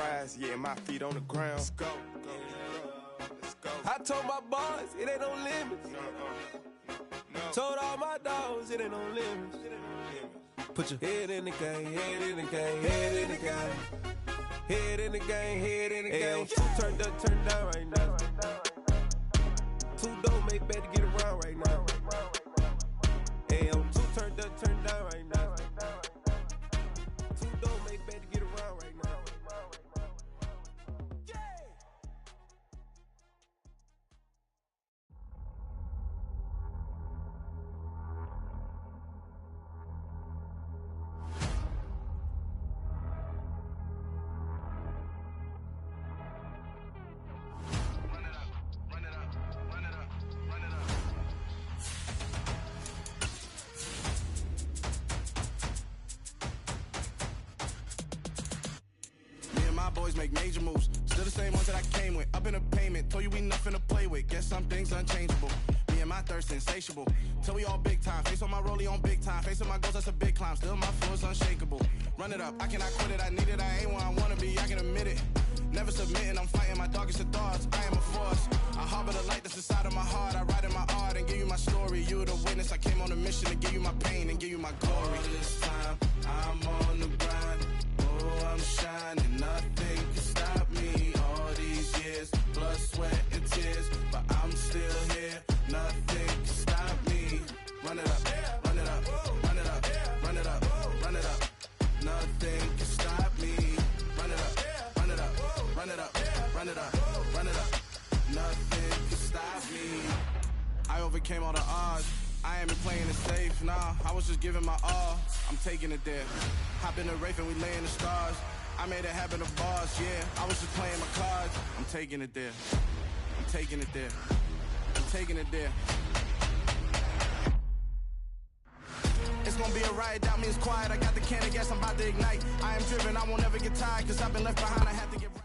rise, yeah, my feet on the ground. Let's go. Let's go. I told my boys, it ain't no limits. No. Told all my dogs, it ain't no limits. Put your head in the game, head in the game, head in the game. Head in the game, head in the game. Two turned up, turned down right now. Two dope make better get around right now. Hey, I'm two turned up, turned down right now. Two dope make better get around right now. Boys make major moves, still the same ones that I came with. Up in a payment, told you we nothing to play with. Guess some things unchangeable. Me and my thirst insatiable. Till we all big time. Face on my rollie on big time. Face on my goals, that's a big climb. Still my flow is unshakable. Run it up, I cannot quit it. I need it, I ain't where I wanna be. I can admit it. Never submitting, I'm fighting my darkest of thoughts. I am a force. I harbor the light that's inside of my heart. I write in my art and give you my story. You the witness. I came on a mission to give you my pain and give you my glory. This time, I'm on the grind. Oh, I'm shining. Nothing can stop me. All these years, blood, sweat, and tears. But I'm still here. Nothing can stop me. Run it up, run it up, run it up, run it up, run it up. Nothing can stop me. Run it up, run it up, run it up, run it up, run it up. Nothing can stop me. I overcame all the odds. I ain't been playing it safe, nah. I was just giving my all. I'm taking it there. Hop in the Wraith and we lay in the stars. I made it happen to boss, yeah. I was just playing my cards. I'm taking it there. I'm taking it there. I'm taking it there. It's gonna be a riot, doubt me it's quiet. I got the can of gas, I'm about to ignite. I am driven, I won't ever get tired, cause I've been left behind, I have to get right.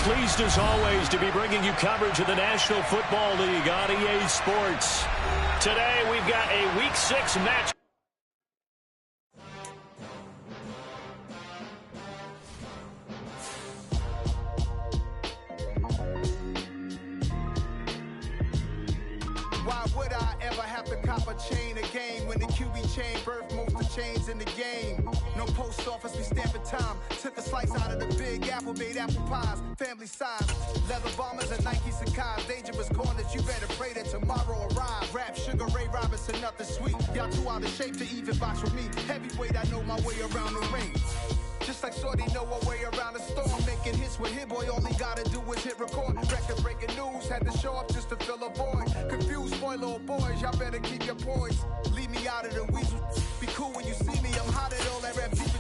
Pleased as always to be bringing you coverage of the National Football League on EA Sports. Today we've got a Week 6 match. Why would I ever have to cop a chain again when the QB chain birthed most of the chains in the game? No post office, we stamping time. Took a slice out of the big apple, made apple pies. Family size, leather bombers and Nikes and Kais. Dangerous corners, you better pray that tomorrow arrives. Rap, Sugar Ray Robinson, nothing sweet. Y'all too out of shape to even box with me. Heavyweight, I know my way around the ring. Just like Shorty know her way around the storm. Making hits with Hit Boy, all he gotta do is hit record. Record breaking news, had to show up just to fill a void. Confused, spoiled little boys, y'all better keep your poise. Leave me out of the weasel. Be cool when you see me, I'm hot at all that rap deep.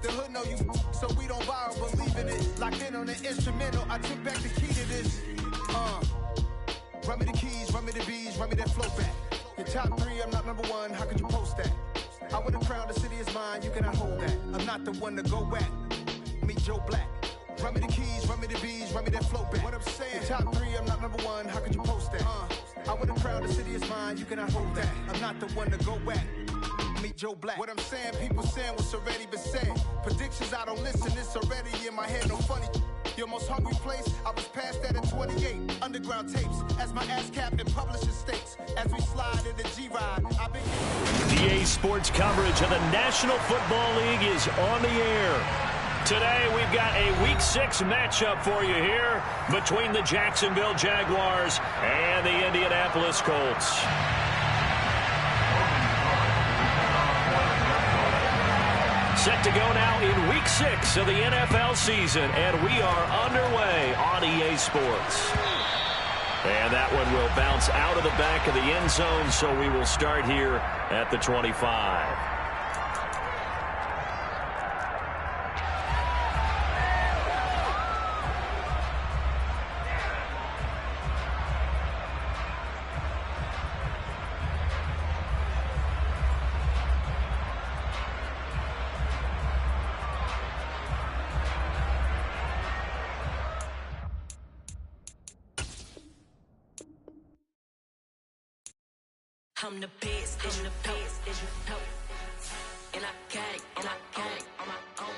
The hood know you, so we don't borrow, believe in it. Locked in on the instrumental, I took back the key to this. Run me the keys, run me the bees, run me that flow back. Your top 3, I'm not number 1, how could you post that? I would have crowned the city is mine, you cannot hold that. I'm not the one to go back. Meet Joe Black. Run me the keys, run me the bees, run me that flow back. What I'm saying, your top 3, I'm not number 1, how could you post that? I would have crowned the city is mine, you cannot hold that. I'm not the one to go back. Meet Joe Black. What I'm saying, people saying what's already been said. Predictions, I don't listen, it's already in my head, no funny. Your most hungry place, I was past that at 28. Underground tapes, as my ass cap in publishing states. As we slide in the G-Ride, I've been... EA Sports coverage of the National Football League is on the air. Today we've got a Week 6 matchup for you here between the Jacksonville Jaguars and the Indianapolis Colts. Set to go now in Week 6 of the NFL season, and we are underway on EA Sports. And that one will bounce out of the back of the end zone, so we will start here at the 25. I'm the best, and the best, and I got it, and I own it on my own.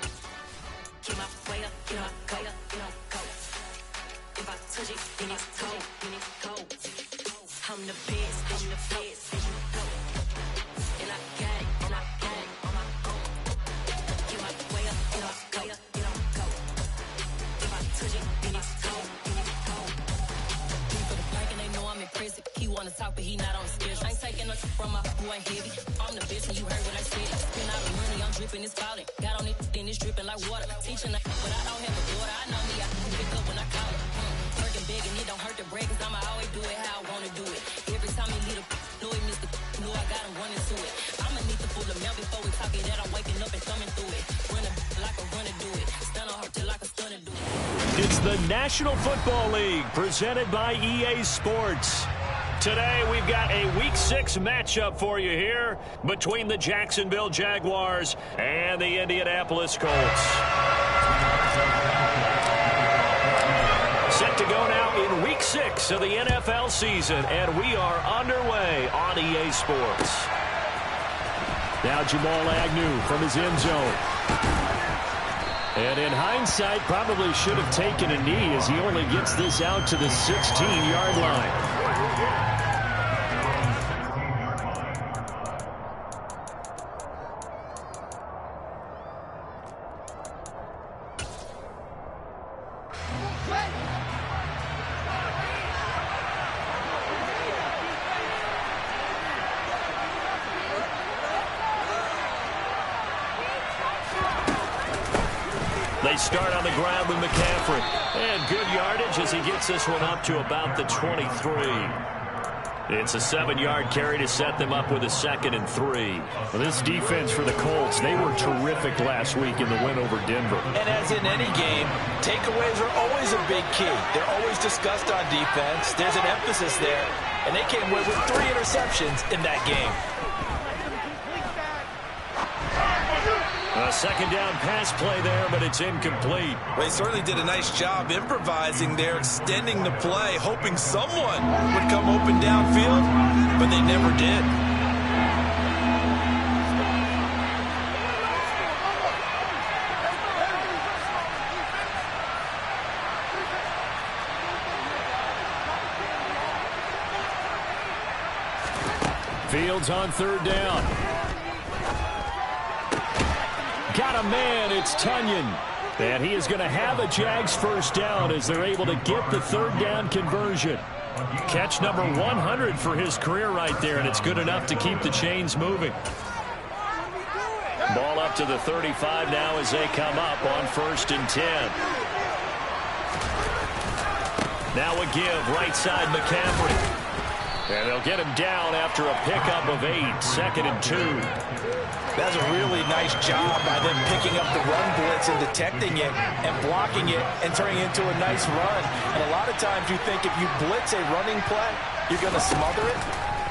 Keep my way up, get my go, go. If I touch it, then it's cold, I'm the best, and the best, and I got it, and I own it on my own. Keep my way up, get my go. If I touch it, then it's cold, For the blank and they know I'm impressive. He wanna talk, but he not on the schedule. I ain't taking nothing from my boy heavy. I'm the best, and you heard what I said. Spend all the money, I'm dripping, it's falling. Got on it, then it's dripping like water. Teaching, but I don't have a daughter. I know me, I can pick up when I call it. Working big, and it don't hurt to break, cause I'ma always do it how I wanna do it. Every time he lead a know he missed the know I got him running to it. I'ma need to pull him out before we talk it that I'm waking up and thumbing through it. Running like a runner do it. Stun on her till like a stunner do it. It's the National Football League presented by EA Sports. Today, we've got a Week 6 matchup for you here between the Jacksonville Jaguars and the Indianapolis Colts. Set to go now in Week 6 of the NFL season, and we are underway on EA Sports. Now Jamal Agnew from his end zone. And in hindsight, probably should have taken a knee as he only gets this out to the 16-yard line. They start on the ground with McCaffrey. And good yardage as he gets this one up to about the 23. It's a 7-yard carry to set them up with a 2nd and 3. Well, this defense for the Colts, they were terrific last week in the win over Denver. And as in any game, takeaways are always a big key. They're always discussed on defense. There's an emphasis there. And they came away with 3 interceptions in that game. A 2nd down pass play there, but it's incomplete. They certainly did a nice job improvising there, extending the play, hoping someone would come open downfield, but they never did. Fields on 3rd down. Got a man, it's Tunyon. And he is going to have a Jags 1st down as they're able to get the 3rd down conversion. Catch number 100 for his career right there, and it's good enough to keep the chains moving. Ball up to the 35 now as they come up on 1st and 10. Now a give, right side McCaffrey. And they'll get him down after a pickup of 8, 2nd and 2. That's a really nice job by them picking up the run blitz and detecting it and blocking it and turning it into a nice run. And a lot of times you think if you blitz a running play, you're going to smother it.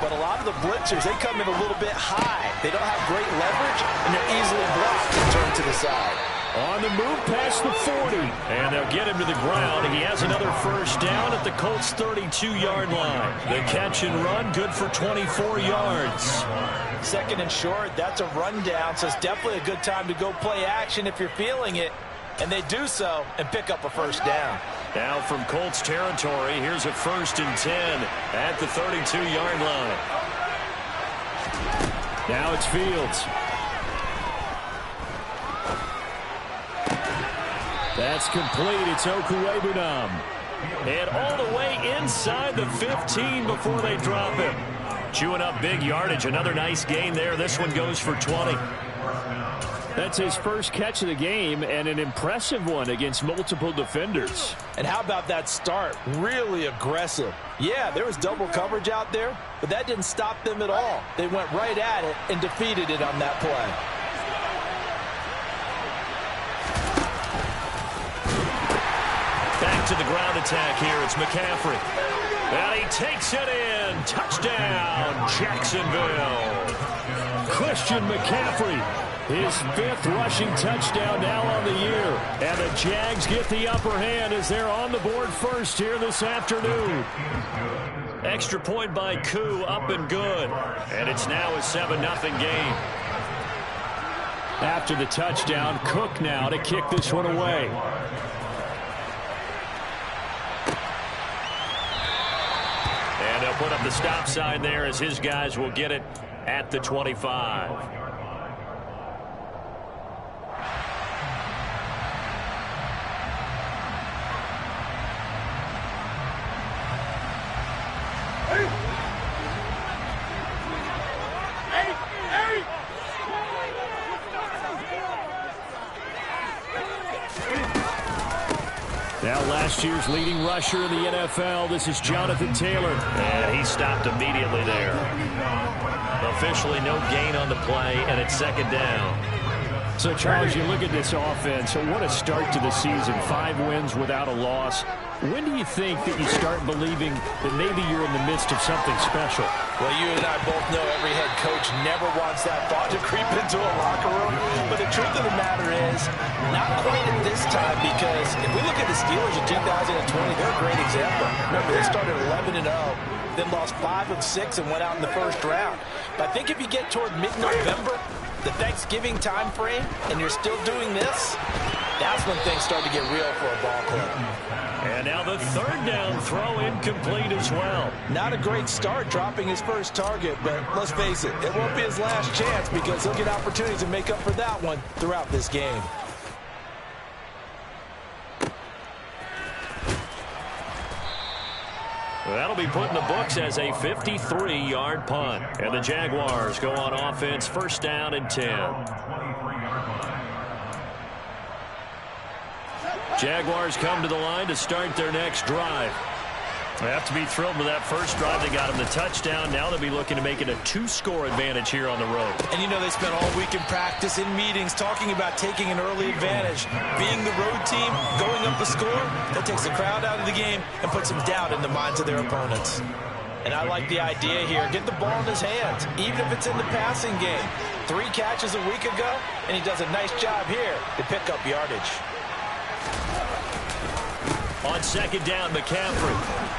But a lot of the blitzers, they come in a little bit high. They don't have great leverage, and they're easily blocked and turned to the side. On the move past the 40, and they'll get him to the ground. He has another 1st down at the Colts' 32-yard line. The catch and run, good for 24 yards. 2nd and short, that's a rundown, so it's definitely a good time to go play action if you're feeling it. And they do so and pick up a 1st down. Now from Colts territory, here's a 1st and 10 at the 32-yard line. Now it's Fields. That's complete. It's Okuwebunam. And all the way inside the 15 before they drop him. Chewing up big yardage. Another nice gain there. This one goes for 20. That's his first catch of the game, and an impressive one against multiple defenders. And how about that start? Really aggressive. Yeah, there was double coverage out there, but that didn't stop them at all. They went right at it and defeated it on that play. Back to the ground attack here. It's McCaffrey. And he takes it in. Touchdown, Jacksonville. Christian McCaffrey, his 5th rushing touchdown now on the year. And the Jags get the upper hand as they're on the board first here this afternoon. Extra point by Koo, up and good. And it's now a 7-0 game. After the touchdown, Cook now to kick this one away. And they'll put up the stop sign there as his guys will get it at the 25. Now last year's leading rusher in the NFL, this is Jonathan Taylor. And he stopped immediately there. Officially no gain on the play, and it's second down. So, Charles, you look at this offense, what a start to the season. 5 wins without a loss. When do you think that you start believing that maybe you're in the midst of something special? Well, you and I both know every head coach never wants that thought to creep into a locker room. But the truth of the matter is, not quite at this time, because if we look at the Steelers in 2020, they're a great example. Remember, they started 11-0, then lost 5 of 6 and went out in the first round. But I think if you get toward mid-November, the Thanksgiving time frame, and you're still doing this, that's when things start to get real for a ball club. And now the third down throw incomplete as well. Not a great start dropping his first target, but let's face it, it won't be his last chance because he'll get opportunities to make up for that one throughout this game. That'll be put in the books as a 53-yard punt. And the Jaguars go on offense, first down and 10. Jaguars come to the line to start their next drive. They have to be thrilled with that first drive. They got them the touchdown. Now they'll be looking to make it a 2-score advantage here on the road. And you know they spent all week in practice, in meetings, talking about taking an early advantage. Being the road team, going up the score, that takes the crowd out of the game and puts some doubt in the minds of their opponents. And I like the idea here. Get the ball in his hands, even if it's in the passing game. 3 catches a week ago, and he does a nice job here to pick up yardage. On second down, McCaffrey.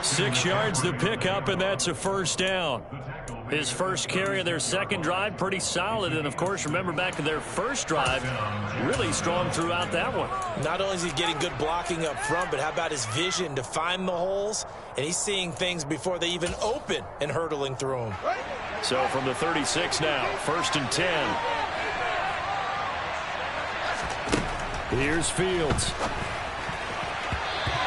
6 yards the pickup, and that's a first down. His first carry of their second drive, pretty solid. And, of course, remember back to their first drive, really strong throughout that one. Not only is he getting good blocking up front, but how about his vision to find the holes? And he's seeing things before they even open and hurdling through them. So from the 36 now, first and 10. Here's Fields.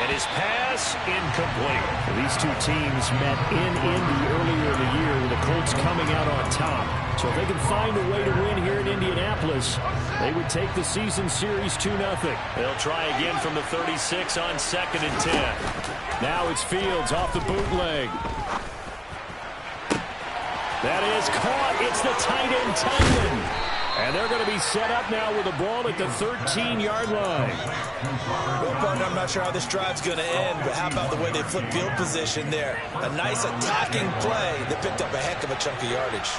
And his pass incomplete. These two teams met in Indy earlier in the year with the Colts coming out on top. So if they can find a way to win here in Indianapolis, they would take the season series 2-0. They'll try again from the 36 on second and 10. Now it's Fields off the bootleg. That is caught. It's the tight end, Tynan. And they're going to be set up now with the ball at the 13-yard line. Well, partner, I'm not sure how this drive's going to end, but how about the way they flip field position there? A nice attacking play that picked up a heck of a chunk of yardage.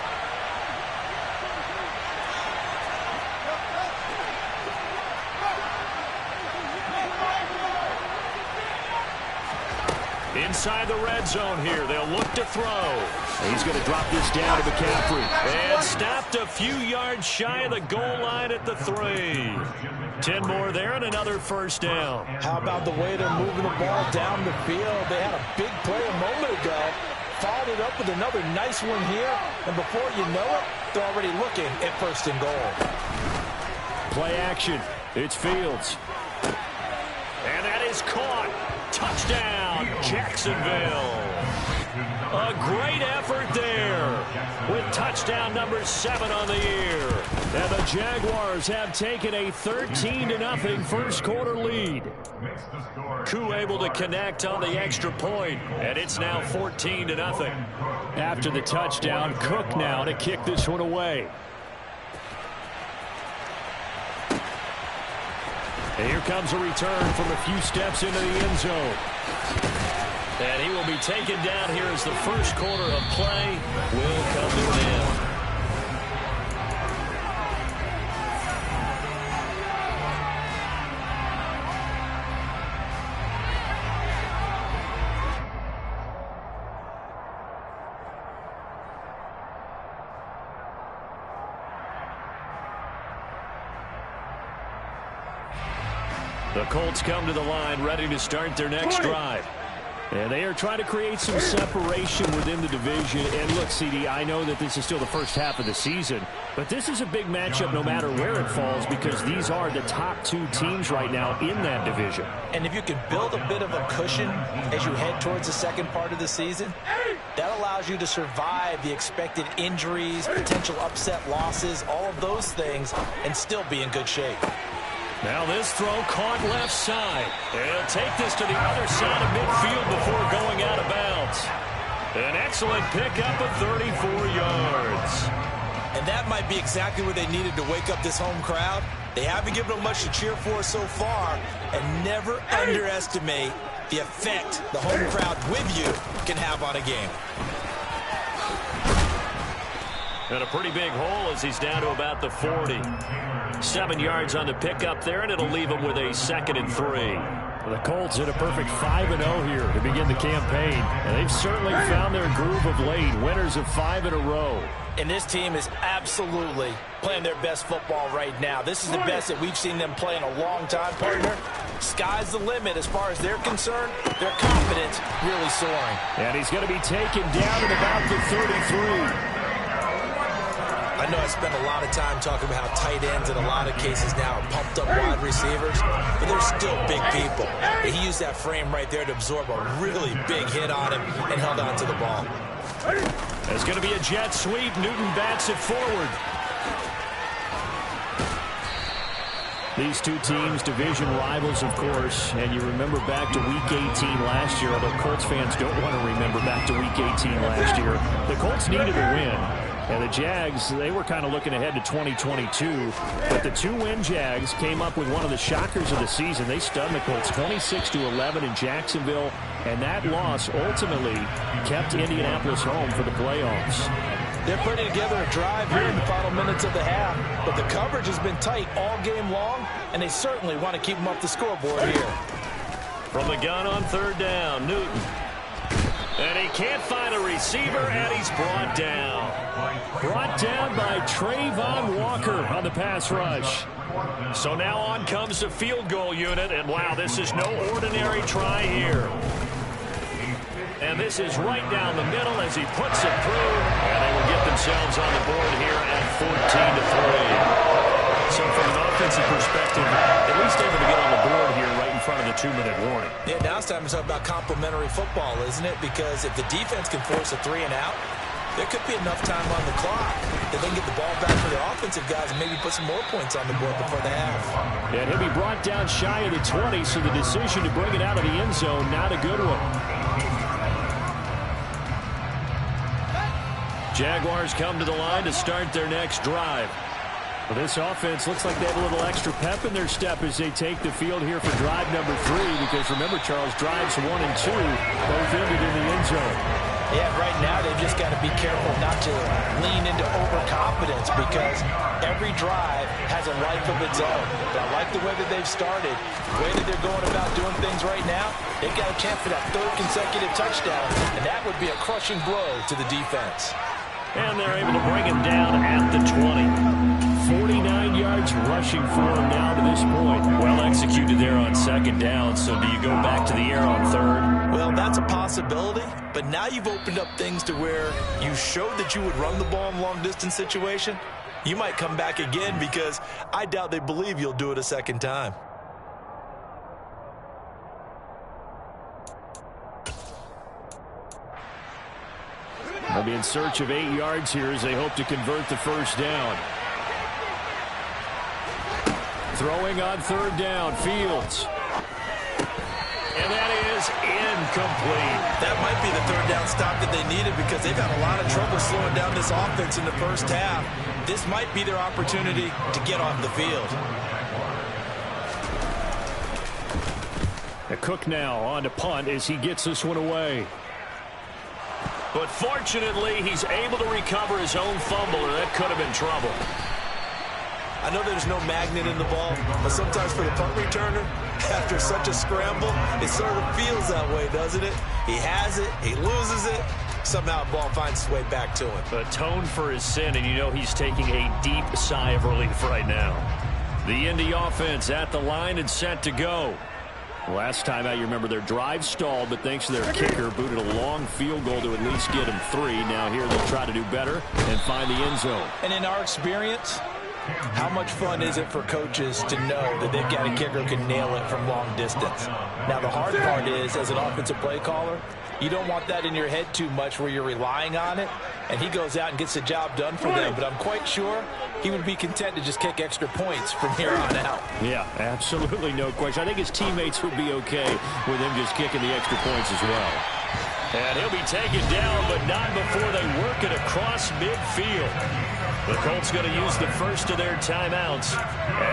Inside the red zone here. They'll look to throw. He's going to drop this down to McCaffrey. And stopped a few yards shy of the goal line at the 3. 10 more there and another first down. How about the way they're moving the ball down the field? They had a big play a moment ago. Followed it up with another nice one here. And before you know it, they're already looking at first and goal. Play action. It's Fields. And that is caught. Touchdown, Jacksonville. A great effort there with touchdown number 7 on the year. And the Jaguars have taken a 13-0 first quarter lead. Koo able to connect on the extra point, and it's now 14-0. After the touchdown, Cook now to kick this one away. And here comes a return from a few steps into the end zone. And he will be taken down here as the first quarter of play will come to an end. The Colts come to the line ready to start their next drive. And they are trying to create some separation within the division. And look, CD, I know that this is still the first half of the season, but this is a big matchup no matter where it falls because these are the top two teams right now in that division. And if you can build a bit of a cushion as you head towards the second part of the season, that allows you to survive the expected injuries, potential upset losses, all of those things, and still be in good shape. Now this throw caught left side. He'll take this to the other side of midfield before going out of bounds. An excellent pickup of 34 yards. And that might be exactly what they needed to wake up this home crowd. They haven't given them much to cheer for so far, and never underestimate the effect the home crowd with you can have on a game. And a pretty big hole as he's down to about the 40. 7 yards on the pickup there, and it'll leave him with a 2nd and 3. The Colts hit a perfect 5-0 here to begin the campaign, and they've certainly found their groove of late, winners of 5 in a row. And this team is absolutely playing their best football right now. This is the best that we've seen them play in a long time, partner. Sky's the limit as far as they're concerned. Their confidence really soaring. And he's going to be taken down at about the 33. I know I spent a lot of time talking about how tight ends in a lot of cases now are pumped up wide receivers, but they're still big people. And he used that frame right there to absorb a really big hit on him and held on to the ball. There's going to be a jet sweep. Newton bats it forward. These two teams, division rivals, of course, and you remember back to Week 18 last year, although Colts fans don't want to remember back to Week 18 last year. The Colts needed a win, and the Jags, they were kind of looking ahead to 2022, but the two-win Jags came up with one of the shockers of the season. They stunned the Colts 26-11 in Jacksonville, and that loss ultimately kept Indianapolis home for the playoffs. They're putting together a drive here in the final minutes of the half, but the coverage has been tight all game long, and they certainly want to keep them off the scoreboard here. From the gun on 3rd down, Newton. And he can't find a receiver, and he's brought down. Brought down by Trayvon Walker on the pass rush. So now on comes the field goal unit, and wow, this is no ordinary try here. And this is right down the middle as he puts it through. And they will get themselves on the board here at 14-3. So from an offensive perspective, at least able to get on the board here right in front of the 2-minute warning. Yeah, now it's time to talk about complementary football, isn't it? Because if the defense can force a 3-and-out, there could be enough time on the clock that they can get the ball back for their offensive guys and maybe put some more points on the board before the half. And he'll be brought down shy of the 20, so the decision to bring it out of the end zone, not a good one. Jaguars come to the line to start their next drive. Well, this offense looks like they have a little extra pep in their step as they take the field here for drive number 3, because remember, Charles, drives 1 and 2 both ended in the end zone. Yeah, right now they've just got to be careful not to lean into overconfidence, because every drive has a life of its own. But I like the way that they've started, the way that they're going about doing things right now. They've got a chance for that 3rd consecutive touchdown, and that would be a crushing blow to the defense. And they're able to bring him down at the 20. 49 yards rushing for him now to this point. Well executed there on 2nd down, so do you go back to the air on 3rd? Well, that's a possibility, but now you've opened up things to where you showed that you would run the ball in a long-distance situation. You might come back again, because I doubt they believe you'll do it a 2nd time. They'll be in search of 8 yards here as they hope to convert the 1st down. Throwing on 3rd down, Fields. And that is incomplete. That might be the 3rd down stop that they needed, because they've had a lot of trouble slowing down this offense in the first half. This might be their opportunity to get off the field. A Cook now on to punt as he gets this one away. But fortunately, he's able to recover his own fumble, or that could have been trouble. I know there's no magnet in the ball, but sometimes for the punt returner, after such a scramble, it sort of feels that way, doesn't it? He has it, he loses it, somehow the ball finds its way back to him. Atone for his sin, and you know he's taking a deep sigh of relief right now. The Indy offense at the line and set to go. Last time out, you remember their drive stalled, but thanks to their kicker, booted a long field goal to at least get them 3. Now here they'll try to do better and find the end zone. And in our experience, how much fun is it for coaches to know that they've got a kicker who can nail it from long distance? Now, the hard part is, as an offensive play caller, you don't want that in your head too much where you're relying on it, and he goes out and gets the job done for them. But I'm quite sure he would be content to just kick extra points from here on out. Yeah, absolutely no question. I think his teammates would be okay with him just kicking the extra points as well. And he'll be taken down, but not before they work it across midfield. The Colts going to use the first of their timeouts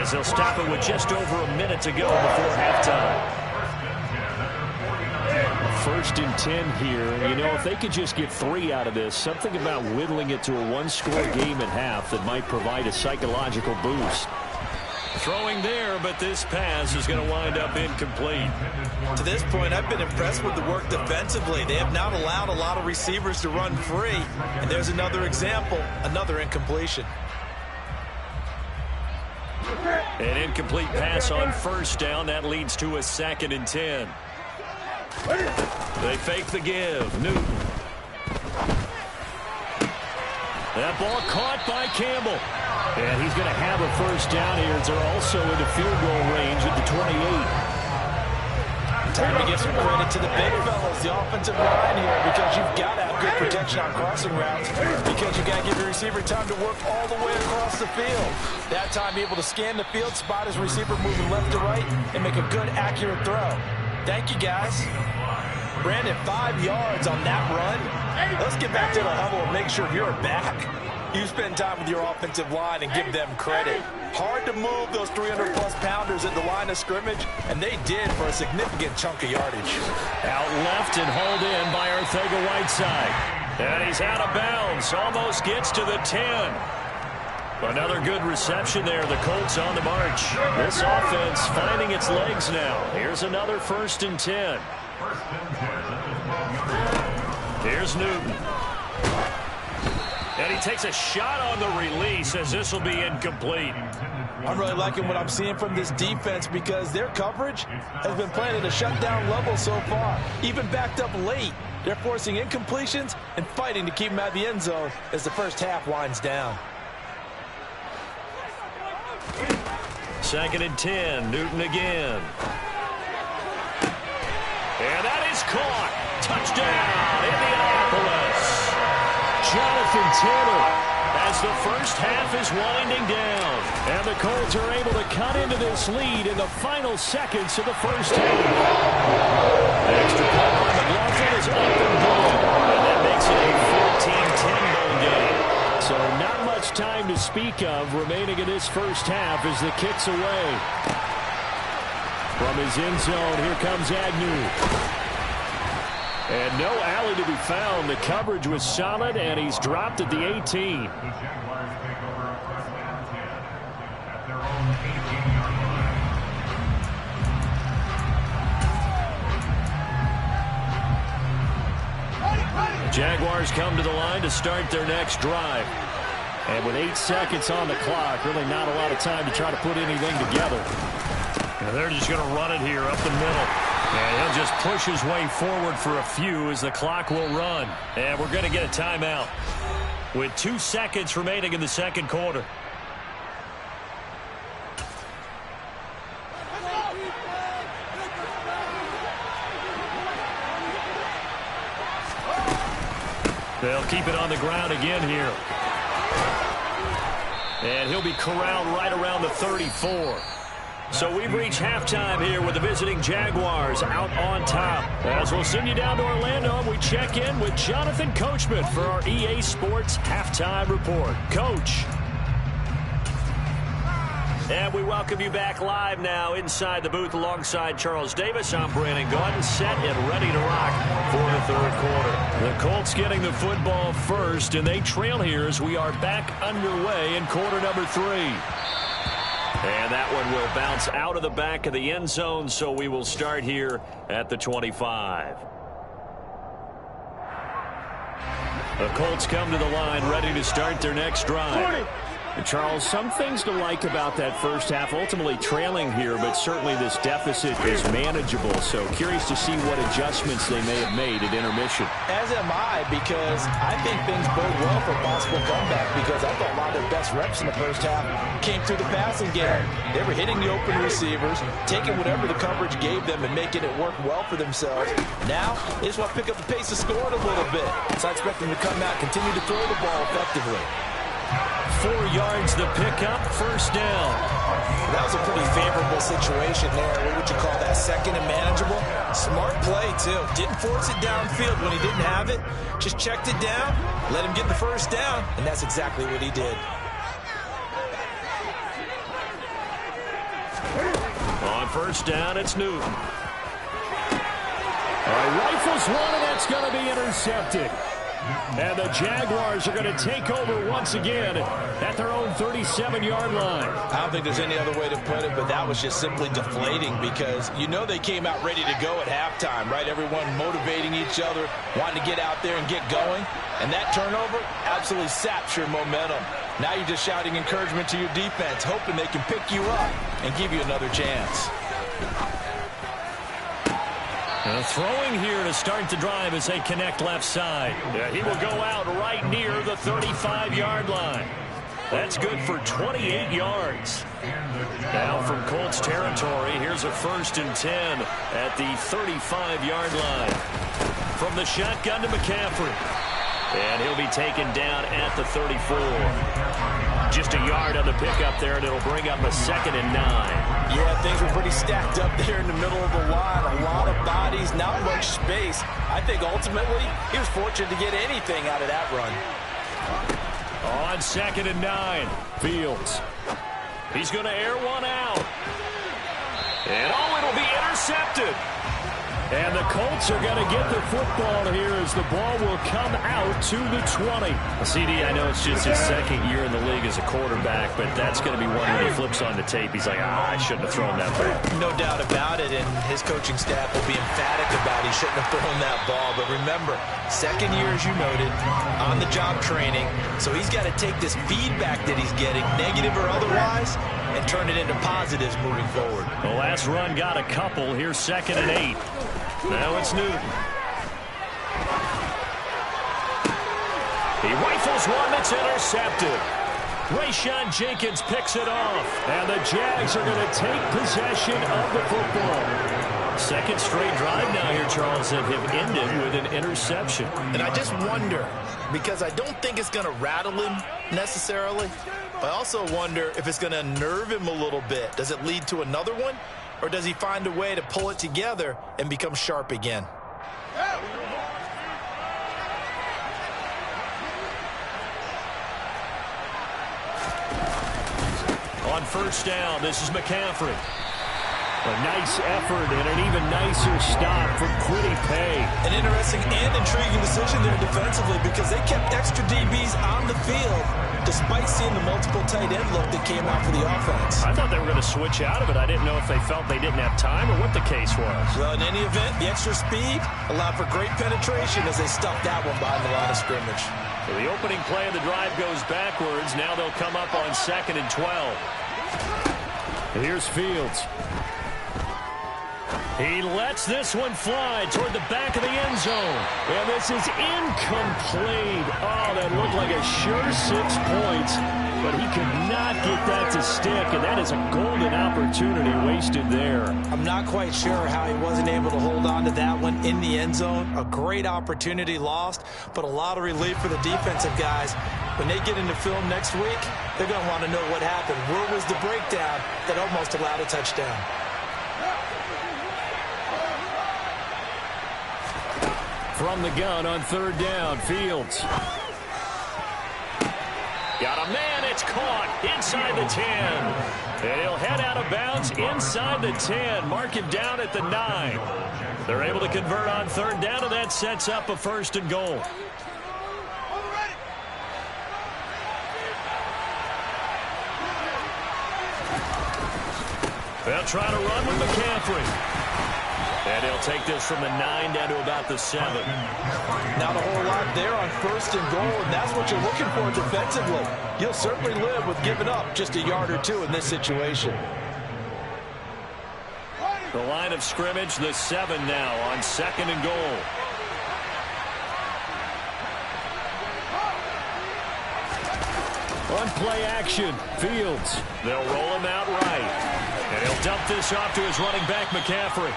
as they'll stop it with just over a minute to go before halftime. 1st and 10 here. You know, if they could just get 3 out of this, something about whittling it to a one-score game at half that might provide a psychological boost. Throwing there, but this pass is going to wind up incomplete. To this point, I've been impressed with the work defensively. They have not allowed a lot of receivers to run free. And there's another example, another incompletion. An incomplete pass on 1st down. That leads to a 2nd and 10. They fake the give. Newton. That ball caught by Campbell. And he's going to have a 1st down here as they're also into field goal range at the 28. Time to give some credit to the big fellas, the offensive line here, because you've got to have good protection on crossing routes, because you've got to give your receiver time to work all the way across the field. That time, be able to scan the field, spot his receiver moving left to right, and make a good, accurate throw. Thank you, guys. Brandon, 5 yards on that run. Let's get back to the huddle and make sure you're back. You spend time with your offensive line and give them credit. Hard to move those 300-plus pounders at the line of scrimmage, and they did for a significant chunk of yardage. Out left and hauled in by Arcega-Whiteside. And he's out of bounds. Almost gets to the 10. Another good reception there. The Colts on the march. This offense finding its legs now. Here's another 1st and 10. Here's Newton. And he takes a shot on the release as this will be incomplete. I'm really liking what I'm seeing from this defense because their coverage has been playing at a shutdown level so far. Even backed up late, they're forcing incompletions and fighting to keep them out of the end zone as the first half winds down. 2nd and 10. Newton again. And that is caught. Touchdown, Indianapolis. Jonathan Taylor. As the first half is winding down. And the Colts are able to cut into this lead in the final seconds of the first half. Extra point on McLaughlin is up and good. And that makes it a 14-10 ball game. So not much time to speak of remaining in this first half as the kick's away. From his end zone, here comes Agnew. And no alley to be found. The coverage was solid, and he's dropped at the 18. Jaguars come to the line to start their next drive. And with 8 seconds on the clock, really not a lot of time to try to put anything together. And they're just going to run it here up the middle. And he'll just push his way forward for a few as the clock will run. And we're going to get a timeout with 2 seconds remaining in the second quarter. They'll keep it on the ground again here. And he'll be corralled right around the 34. So we've reached halftime here with the visiting Jaguars out on top. As we'll send you down to Orlando, we check in with Jonathan Coachman for our EA Sports Halftime Report. Coach. And we welcome you back live now inside the booth alongside Charles Davis. I'm Brandon Gaudin, set and ready to rock for the third quarter. The Colts getting the football first, and they trail here as we are back underway in quarter number 3. And that one will bounce out of the back of the end zone, so we will start here at the 25. The Colts come to the line ready to start their next drive. And Charles, some things to like about that first half. Ultimately trailing here, but certainly this deficit is manageable. So curious to see what adjustments they may have made at intermission. As am I, because I think things bode well for a possible comeback, because I thought a lot of their best reps in the first half came through the passing game. They were hitting the open receivers, taking whatever the coverage gave them and making it work well for themselves. Now, they just want to pick up the pace of scoring a little bit. So I expect them to come out, continue to throw the ball effectively. 4 yards the pickup, first down. That was a pretty favorable situation there. What would you call that? Second and manageable? Smart play, too. Didn't force it downfield when he didn't have it. Just checked it down, let him get the first down, and that's exactly what he did. On first down, it's Newton. Rifles one, and that's going to be intercepted. And the Jaguars are going to take over once again at their own 37-yard line. I don't think there's any other way to put it, but that was just simply deflating, because you know they came out ready to go at halftime, right? Everyone motivating each other, wanting to get out there and get going. And that turnover absolutely saps your momentum. Now you're just shouting encouragement to your defense, hoping they can pick you up and give you another chance. Throwing here to start the drive as they connect left side. Yeah, he will go out right near the 35-yard line. That's good for 28 yards. Now from Colts territory, here's a 1st and 10 at the 35-yard line. From the shotgun to McCaffrey. And he'll be taken down at the 34. Just a yard on the pickup there, and it'll bring up a 2nd and 9. Yeah, things were pretty stacked up there in the middle of the line. A lot of bodies, not much space. I think ultimately he was fortunate to get anything out of that run. On 2nd and 9, Fields. He's going to air one out. And it'll be intercepted. And the Colts are going to get the football here as the ball will come out to the 20. CD, I know it's just his 2nd year in the league as a quarterback, but that's going to be one when he flips on the tape. He's like, I shouldn't have thrown that ball. No doubt about it, and his coaching staff will be emphatic about he shouldn't have thrown that ball. But remember, 2nd year, as you noted, on-the-job training. So he's got to take this feedback that he's getting, negative or otherwise, and turn it into positives moving forward. The last run got a couple. Here's 2nd and 8. Now it's Newton. He rifles one that's intercepted. Rayshon Jenkins picks it off. And the Jags are going to take possession of the football. 2nd straight drive now here, Charles, that have ended with an interception. And I just wonder, because I don't think it's going to rattle him necessarily, but I also wonder if it's going to unnerve him a little bit. Does it lead to another one? Or does he find a way to pull it together and become sharp again? On first down, this is McCaffrey. A nice effort and an even nicer stop from Kwity Paye. An interesting and intriguing decision there defensively, because they kept extra DBs on the field despite seeing the multiple tight end look that came out for the offense. I thought they were going to switch out of it. I didn't know if they felt they didn't have time or what the case was. Well, in any event, the extra speed allowed for great penetration as they stuffed that one behind the line of scrimmage. So the opening play of the drive goes backwards. Now they'll come up on 2nd and 12. And here's Fields. He lets this one fly toward the back of the end zone. And this is incomplete. Oh, that looked like a sure 6 points. But he could not get that to stick. And that is a golden opportunity wasted there. I'm not quite sure how he wasn't able to hold on to that one in the end zone. A great opportunity lost, but a lot of relief for the defensive guys. When they get into film next week, they're going to want to know what happened. Where was the breakdown that almost allowed a touchdown? From the gun on 3rd down, Fields. Got a man, it's caught inside the 10. And he'll head out of bounds inside the 10. Mark him down at the 9. They're able to convert on 3rd down, and that sets up a 1st and goal. They'll try to run with McCaffrey. And he'll take this from the 9 down to about the 7. Not a whole lot there on 1st and goal, and that's what you're looking for defensively. you'll certainly live with giving up just a yard or two in this situation. The line of scrimmage, the 7 now on 2nd and goal. On play action, Fields. They'll roll him out right. And he'll dump this off to his running back, McCaffrey.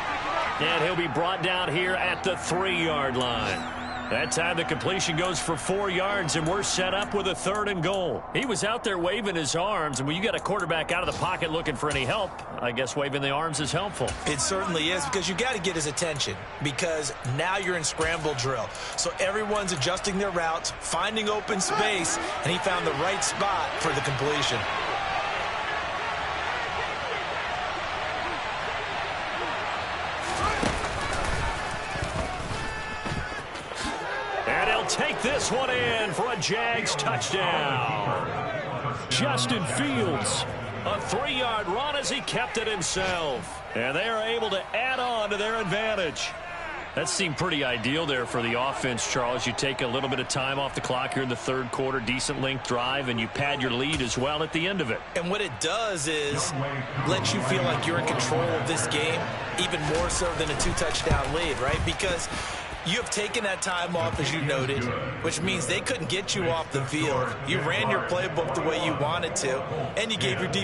And he'll be brought down here at the 3-yard line. That time the completion goes for 4 yards, and we're set up with a 3rd and goal. He was out there waving his arms, and when you got a quarterback out of the pocket looking for any help, I guess waving the arms is helpful. It certainly is, because you got to get his attention, because now you're in scramble drill. So everyone's adjusting their routes, finding open space, and he found the right spot for the completion. Take this one in for a Jags touchdown. Justin Fields, a 3-yard run as he kept it himself. And they are able to add on to their advantage. That seemed pretty ideal there for the offense, Charles. You take a little bit of time off the clock here in the 3rd quarter, decent length drive, and you pad your lead as well at the end of it. And what it does is let you feel like you're in control of this game, even more so than a 2-touchdown lead, right? Because you have taken that time off, as you noted, which means they couldn't get you off the field. You ran your playbook the way you wanted to, and you gave your defense